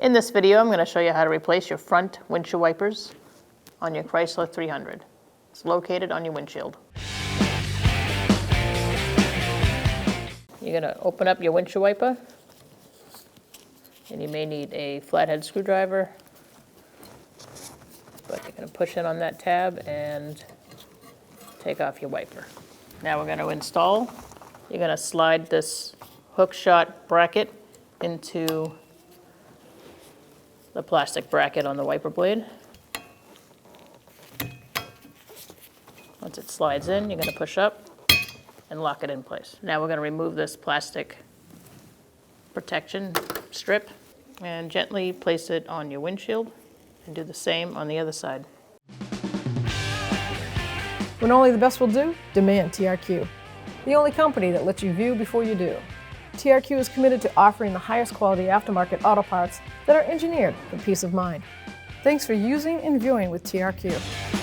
In this video, I'm going to show you how to replace your front windshield wipers on your Chrysler 300. It's located on your windshield. You're going to open up your windshield wiper, and you may need a flathead screwdriver, but you're going to push in on that tab and take off your wiper. Now we're going to install. You're going to slide this hook shot bracket into the plastic bracket on the wiper blade. Once it slides in, you're going to push up and lock it in place. Now we're going to remove this plastic protection strip and gently place it on your windshield and do the same on the other side. When only the best will do, demand TRQ, the only company that lets you view before you do. TRQ is committed to offering the highest quality aftermarket auto parts that are engineered for peace of mind. Thanks for using and viewing with TRQ.